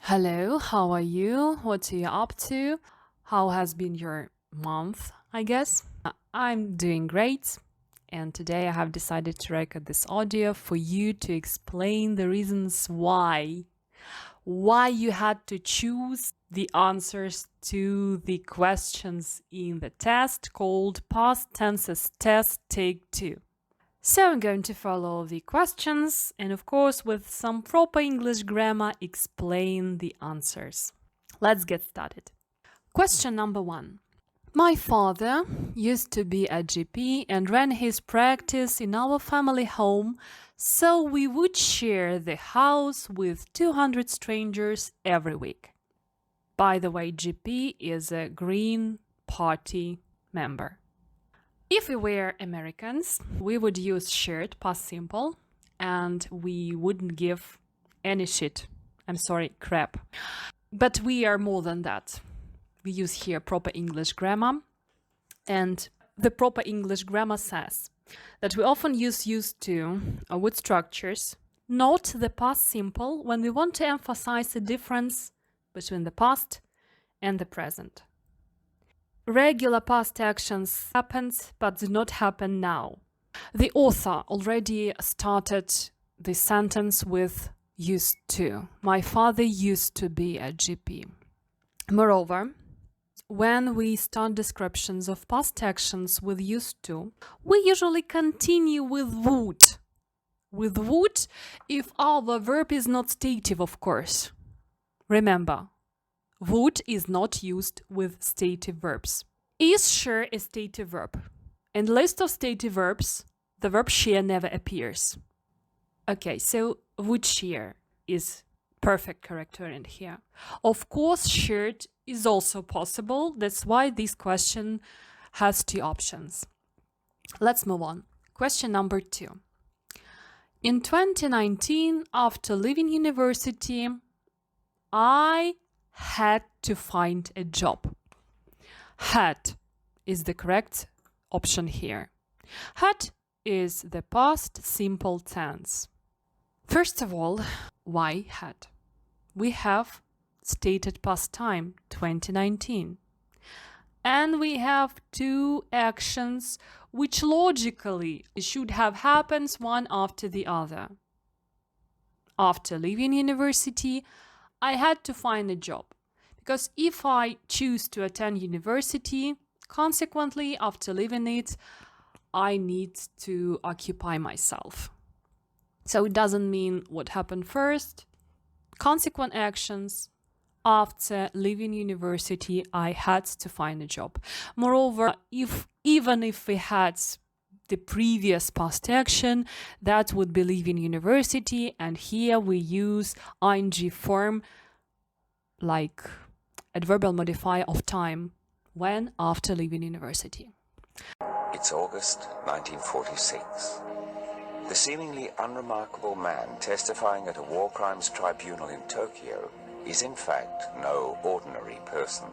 Hello, how are you? What are you up to? How has been your month, I guess? I'm doing great, and today I have decided to record this audio for you to explain the reasons why you had to choose the answers to the questions in the test called Past Tenses Test Take 2. So I'm going to follow the questions and, of course, with some proper English grammar, explain the answers. Let's get started. Question number 1. My father used to be a GP and ran his practice in our family home, so we would share the house with 200 strangers every week. By the way, GP is a Green Party member. If we were Americans, we would use shared past simple and we wouldn't give any crap. But we are more than that. We use here proper English grammar, and the proper English grammar says that we often use used to with structures, not the past simple, when we want to emphasize the difference between the past and the present. Regular past actions happened but do not happen now. The author already started the sentence with used to. My father used to be a GP. Moreover, when we start descriptions of past actions with used to, we usually continue with would. With would if our verb is not stative, of course. Remember, would is not used with stative verbs. Is share a stative verb? In the list of stative verbs, the verb share never appears. Okay, so would share is perfect correct variant here. Of course, shared is also possible. That's why this question has two options. Let's move on. Question number 2. In 2019, after leaving university, I had to find a job. Had is the correct option here. Had is the past simple tense. First of all, why had? We have stated past time, 2019. And we have two actions which logically should have happened one after the other. After leaving university, I had to find a job. Because if I choose to attend university, consequently, after leaving it, I need to occupy myself. So it doesn't mean what happened first. Consequent actions. After leaving university, I had to find a job. Moreover, even if we had the previous past action, that would be leaving university, and here we use ing form like adverbial modifier of time, when after leaving university. It's August 1946. The seemingly unremarkable man testifying at a war crimes tribunal in Tokyo is in fact no ordinary person.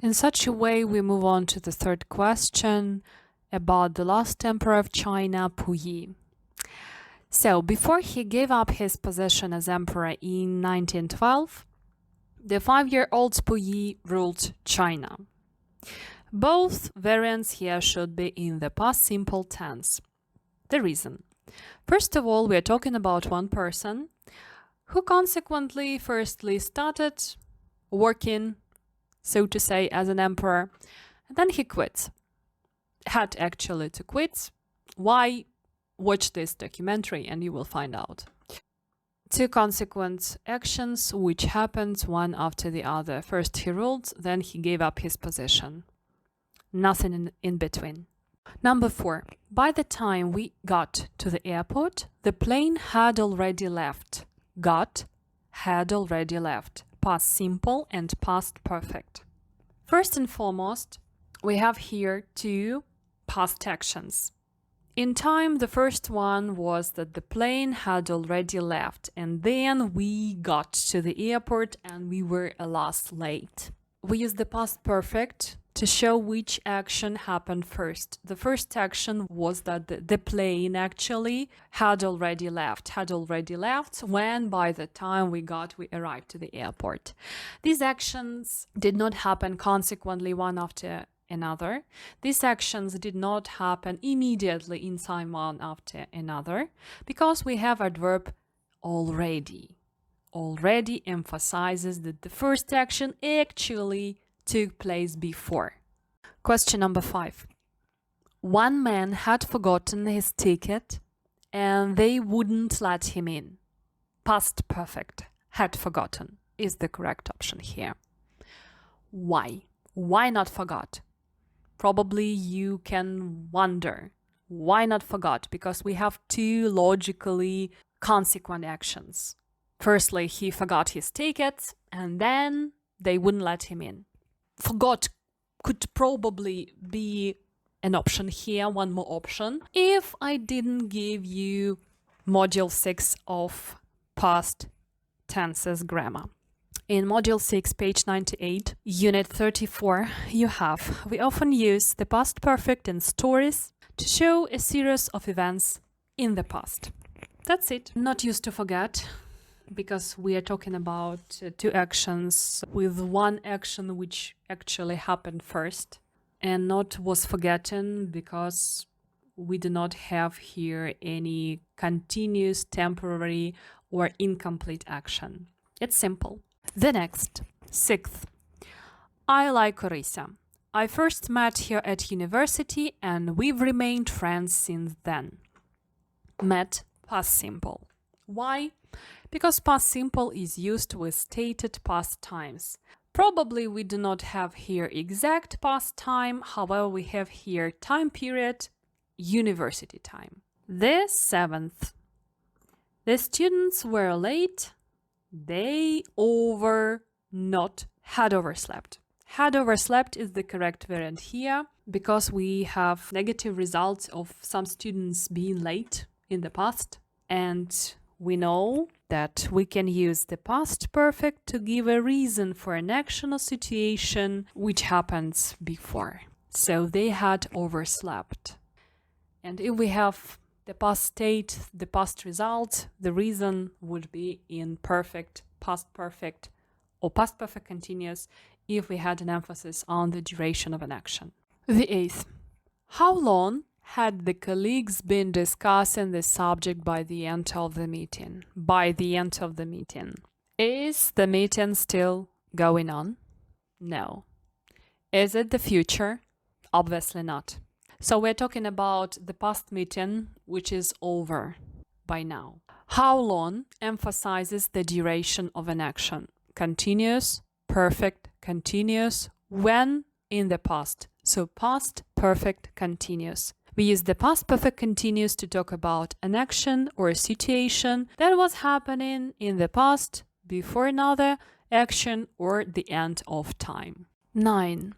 In such a way, we move on to the third question about the last emperor of China, Puyi. So, before he gave up his position as emperor in 1912, the 5-year-old Puyi ruled China. Both variants here should be in the past simple tense. The reason. First of all, we are talking about one person who consequently firstly started working, so to say, as an emperor, and then he quit. Had actually to quit. Why? Watch this documentary and you will find out. Two consequent actions which happened one after the other. First he ruled, then he gave up his position. Nothing in between. Number 4. By the time we got to the airport, the plane had already left. Got, had already left. Past simple and past perfect. First and foremost, we have here two past actions. In time, the first one was that the plane had already left, and then we got to the airport and we were alas late. We use the past perfect to show which action happened first. The first action was that the plane actually had already left when by the time we arrived to the airport. These actions did not happen consequently one after another. These actions did not happen immediately in time one after another because we have adverb already. Already emphasizes that the first action actually took place before. Question number 5. One man had forgotten his ticket and they wouldn't let him in. Past perfect, had forgotten, is the correct option here. Why? Why not forgot? Probably you can wonder. Why not forgot? Because we have two logically consequent actions. Firstly, he forgot his ticket and then they wouldn't let him in. Forgot could probably be an option here, one more option, if I didn't give you Module 6 of past tenses grammar. In Module 6, page 98, Unit 34, we often use the past perfect in stories to show a series of events in the past. That's it. Not used to forget, because we are talking about two actions with one action which actually happened first and not was forgotten because we do not have here any continuous, temporary or incomplete action. It's simple. The next, 6th. I like Orisa. I first met her at university and we've remained friends since then. Met, past simple. Why? Because past simple is used with stated past times. Probably we do not have here exact past time, however we have here time period, university time. The 7th. The students were late. They had overslept. Had overslept is the correct variant here because we have negative results of some students being late in the past, and we know that we can use the past perfect to give a reason for an action or situation which happens before. So they had overslept. And if we have the past state, the past result, the reason would be in perfect, past perfect, or past perfect continuous if we had an emphasis on the duration of an action. The 8th. How long had the colleagues been discussing the subject by the end of the meeting? By the end of the meeting. Is the meeting still going on? No. Is it the future? Obviously not. So we're talking about the past meeting, which is over by now. How long emphasizes the duration of an action? Continuous, perfect, continuous, when in the past. So past, perfect, continuous. We use the past perfect continuous to talk about an action or a situation that was happening in the past before another action or the end of time. 9.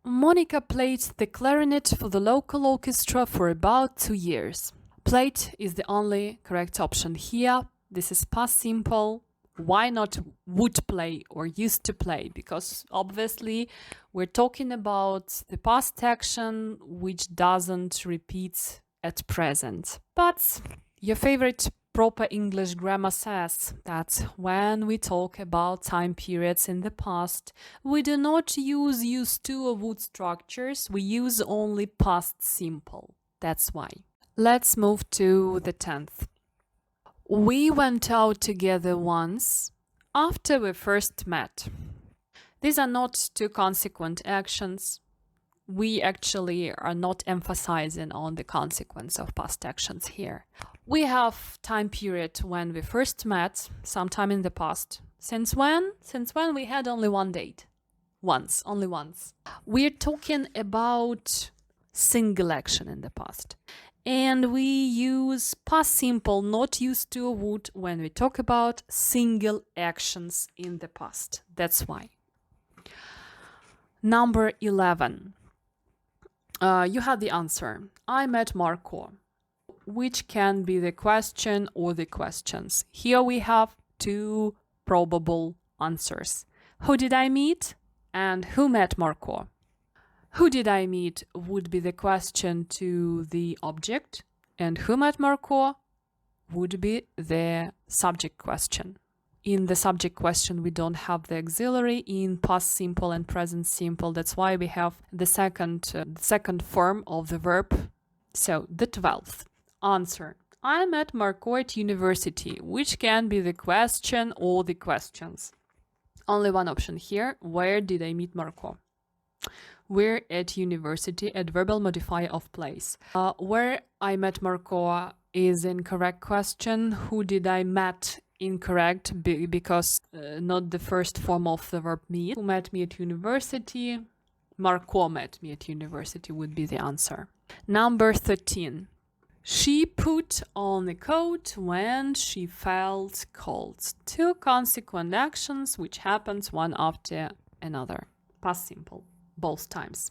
Monica played the clarinet for the local orchestra for about 2 years. Played is the only correct option here. This is past simple. Why not would play or used to play? Because obviously we're talking about the past action which doesn't repeat at present. But your favorite proper English grammar says that when we talk about time periods in the past, we do not use used to or would structures, we use only past simple. That's why. Let's move to the 10th. We went out together once after we first met. These are not two consequent actions. We actually are not emphasizing on the consequence of past actions here. We have time period when we first met, sometime in the past. Since when? Since when we had only one date. Once, only once. We're talking about single action in the past. And we use past simple, not used to or would, when we talk about single actions in the past. That's why. Number 11. You had the answer. I met Marco. Which can be the question or the questions. Here we have two probable answers. Who did I meet? And who met Marco? Who did I meet would be the question to the object, and who met Marco would be the subject question. In the subject question, we don't have the auxiliary in past simple and present simple. That's why we have the second form of the verb. So the 12th answer. I met Marco at university, which can be the question or the questions. Only one option here. Where did I meet Marco? Where at university at verbal modifier of place. Where I met Marco is incorrect question. Who did I met? Incorrect because not the first form of the verb meet. Who met me at university? Marco met me at university would be the answer. Number 13. She put on a coat when she felt cold. Two consequent actions which happens one after another. Past simple, both times.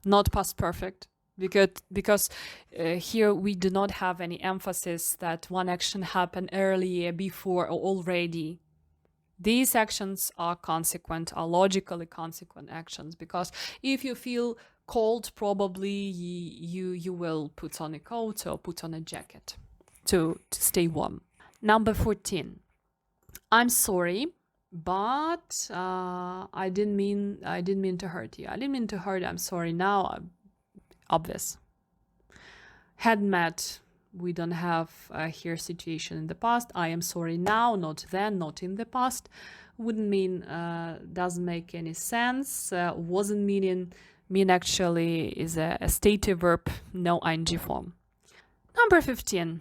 Not past perfect, because here we do not have any emphasis that one action happened earlier, before, or already. These actions are consequent, are logically consequent actions, because if you feel cold, probably you will put on a coat or put on a jacket to stay warm. Number 14. I'm sorry, but I didn't mean to hurt you. I didn't mean to hurt you. I'm sorry. Now, obvious. Had met. We don't have here situation in the past. I am sorry now, not then, not in the past. Wouldn't mean, doesn't make any sense. Wasn't mean actually is a stative verb, no ing form. Number 15.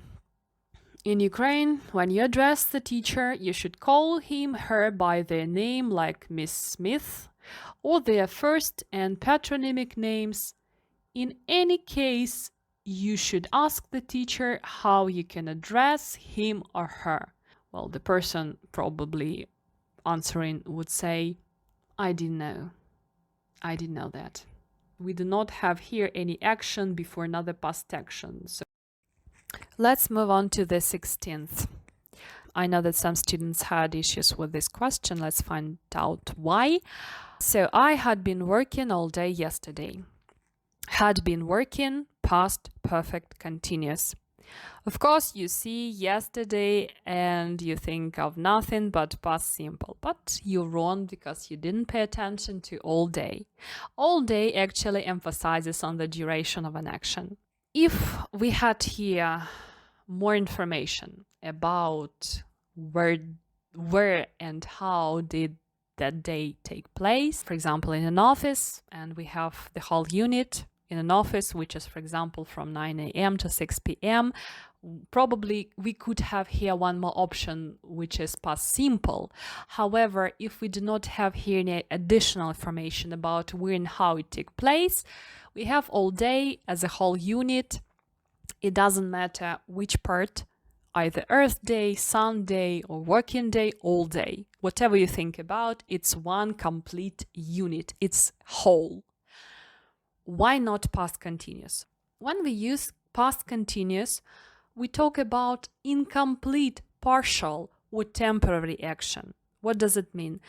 In Ukraine, when you address the teacher, you should call him, her by their name, like Miss Smith, or their first and patronymic names. In any case, you should ask the teacher how you can address him or her. Well, the person probably answering would say, I didn't know. I didn't know that. We do not have here any action before another past action. So let's move on to the 16th. I know that some students had issues with this question. Let's find out why. So I had been working all day yesterday. Had been working, past perfect continuous. Of course, you see yesterday and you think of nothing but past simple. But you're wrong because you didn't pay attention to all day. All day actually emphasizes on the duration of an action. If we had here more information about where and how did that day take place, for example, in an office, and we have the whole unit in an office, which is, for example, from 9 a.m. to 6 p.m., probably we could have here one more option, which is past simple. However, if we do not have here any additional information about where and how it took place, we have all day as a whole unit. It doesn't matter which part, either Earth Day, Sun Day, or working day, all day. Whatever you think about, it's one complete unit. It's whole. Why not past continuous? When we use past continuous, we talk about incomplete, partial, or temporary action. What does it mean?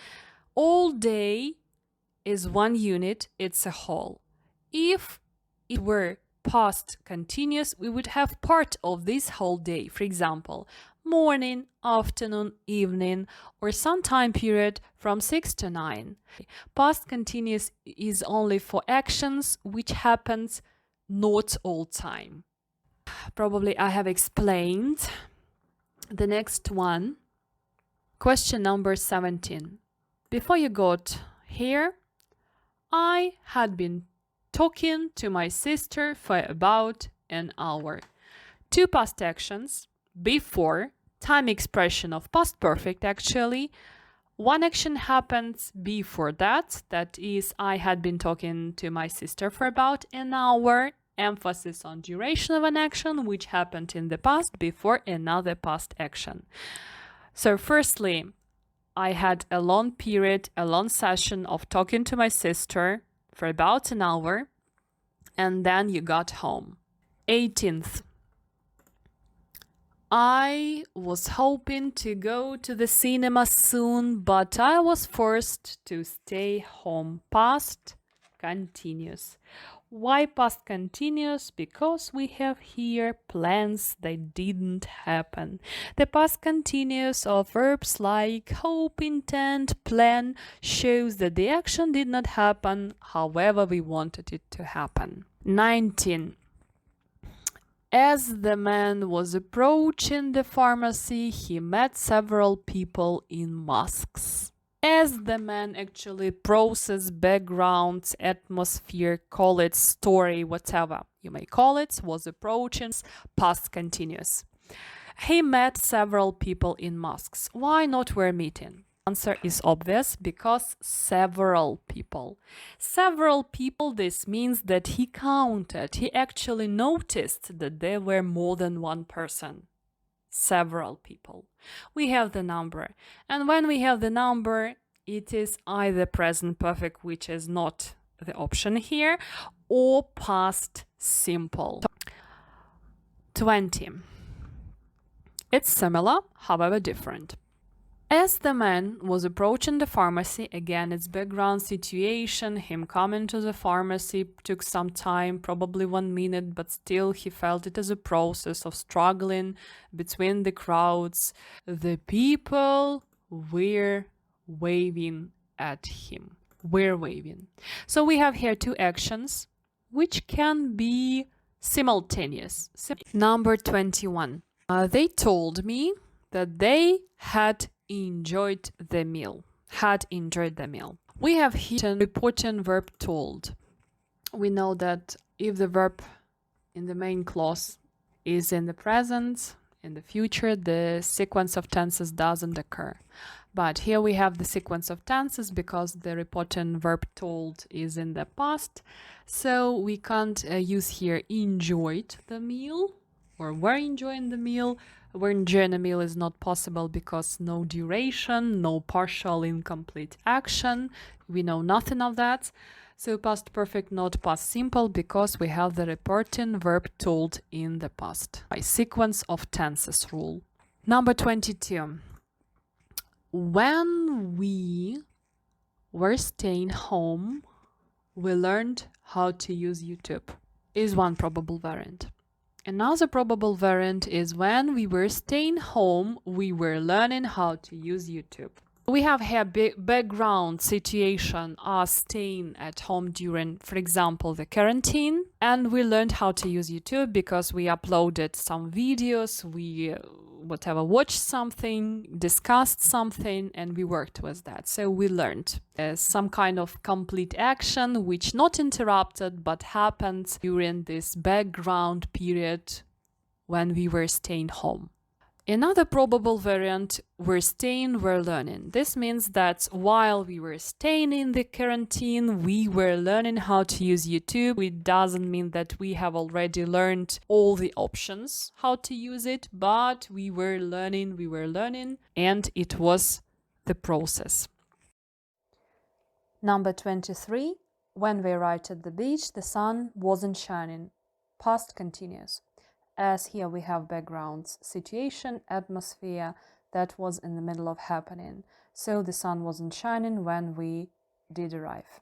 All day is one unit, it's a whole. If it were past continuous, we would have part of this whole day. For example, morning, afternoon, evening, or some time period from 6 to 9. Past continuous is only for actions which happens not all time. Probably I have explained. The next one, question number 17. Before you got here, I had been talking to my sister for about an hour. Two past actions, before, time expression of past perfect actually. One action happens before that is I had been talking to my sister for about an hour, emphasis on duration of an action which happened in the past before another past action. So firstly, I had a long period, a long session of talking to my sister for about an hour, and then you got home. 18th. I was hoping to go to the cinema soon, but I was forced to stay home. Past continuous. Why past continuous? Because we have here plans that didn't happen. The past continuous of verbs like hope, intend, plan shows that the action did not happen, however we wanted it to happen. 19. As the man was approaching the pharmacy, he met several people in masks. As the man actually process background, atmosphere, call it story, whatever you may call it, was approaching, past continuous. He met several people in masks. Why not were meeting? Answer is obvious, because several people. Several people, this means that he counted, he actually noticed that there were more than one person. Several people. We have the number. And when we have the number, it is either present perfect, which is not the option here, or past simple. 20. It's similar, however different. As the man was approaching the pharmacy, again, its background situation, him coming to the pharmacy took some time, probably 1 minute, but still he felt it as a process of struggling between the crowds. The people were waving at him. Were waving. So we have here two actions which can be simultaneous. Number 21. They told me that they had enjoyed the meal. Had enjoyed the meal. We have here an important verb told. We know that if the verb in the main clause is in the present, in the future, the sequence of tenses doesn't occur. But here we have the sequence of tenses because the reporting verb told is in the past. So we can't use here enjoyed the meal or were enjoying the meal. Were enjoying the meal is not possible because no duration, no partial incomplete action. We know nothing of that. So past perfect, not past simple, because we have the reporting verb told in the past by sequence of tenses rule. Number 22. When we were staying home, we learned how to use YouTube. Is one probable variant. Another probable variant is when we were staying home, we were learning how to use YouTube. We have here background situation as staying at home during, for example, the quarantine. And we learned how to use YouTube because we uploaded some videos, we watched something, discussed something, and we worked with that. So we learned some kind of complete action which not interrupted but happened during this background period when we were staying home. Another probable variant, we're staying, we're learning. This means that while we were staying in the quarantine, we were learning how to use YouTube. It doesn't mean that we have already learned all the options how to use it, but we were learning, and it was the process. Number 23. When we arrived at the beach, the sun wasn't shining. Past continuous. As here we have backgrounds, situation, atmosphere that was in the middle of happening. So the sun wasn't shining when we did arrive.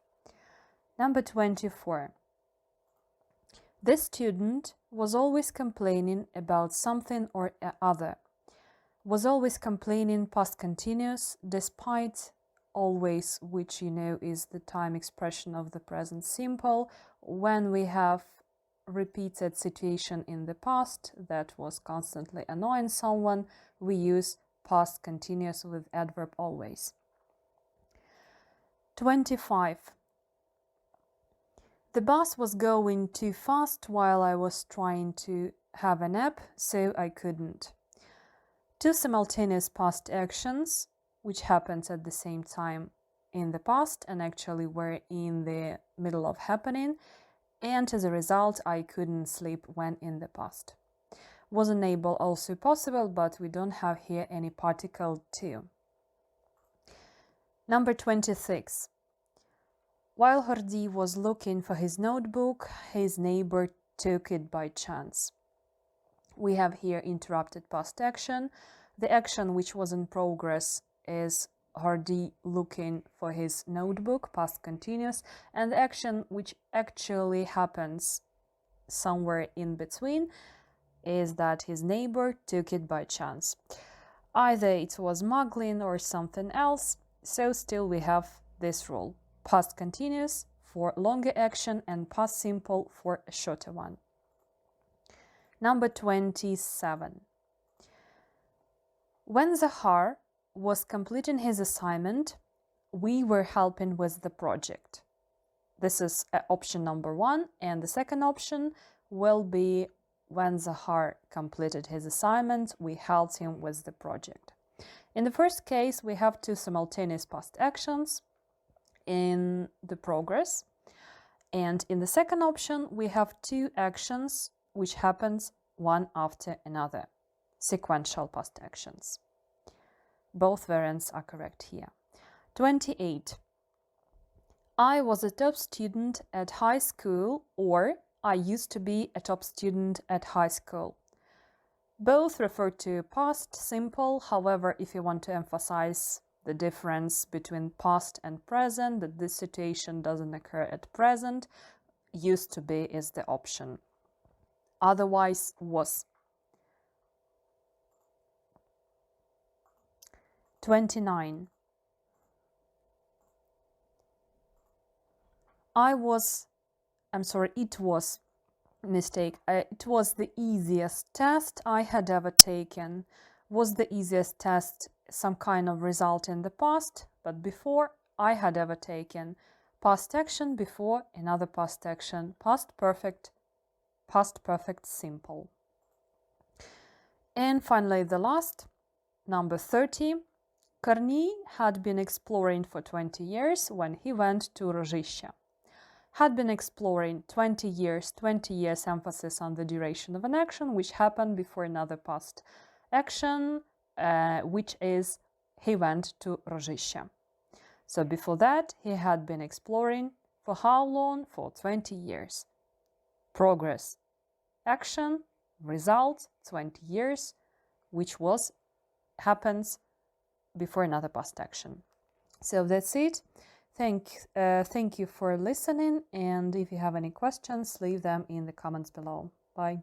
Number 24. This student was always complaining about something or other. Was always complaining, past continuous, despite always, which you know is the time expression of the present simple. When we have repeated situation in the past that was constantly annoying someone, we use past continuous with adverb always. 25. The bus was going too fast while I was trying to have a nap, so I couldn't. Two simultaneous past actions which happened at the same time in the past and actually were in the middle of happening. And as a result, I couldn't sleep when in the past. Wasn't able also possible, but we don't have here any particle to. Number 26. While Hordi was looking for his notebook, his neighbor took it by chance. We have here interrupted past action. The action which was in progress is Hardy looking for his notebook, past continuous, and the action which actually happens somewhere in between is that his neighbor took it by chance. Either it was smuggling or something else, so still we have this rule. Past continuous for longer action and past simple for a shorter one. Number 27. When Zahar was completing his assignment, we were helping with the project. This is option number 1, and the second option will be when Zahar completed his assignment, we helped him with the project. In the first case, we have two simultaneous past actions in the progress. And in the second option, we have two actions which happens one after another, sequential past actions. Both variants are correct here. 28. I was a top student at high school, or I used to be a top student at high school. Both refer to past simple. However, if you want to emphasize the difference between past and present, that this situation doesn't occur at present, used to be is the option. Otherwise, was. 29. It was mistake. It was the easiest test I had ever taken. Was the easiest test some kind of result in the past, but before I had ever taken. Past action before another past action. Past perfect simple. And finally the last, number 30. Kornei had been exploring for 20 years when he went to Rozhisha. Had been exploring 20 years emphasis on the duration of an action which happened before another past action, which is he went to Rozhisha. So before that, he had been exploring for how long? For 20 years. Progress, action, result, 20 years, which happens before another past action. So that's it. Thank you for listening, and if you have any questions, leave them in the comments below. Bye.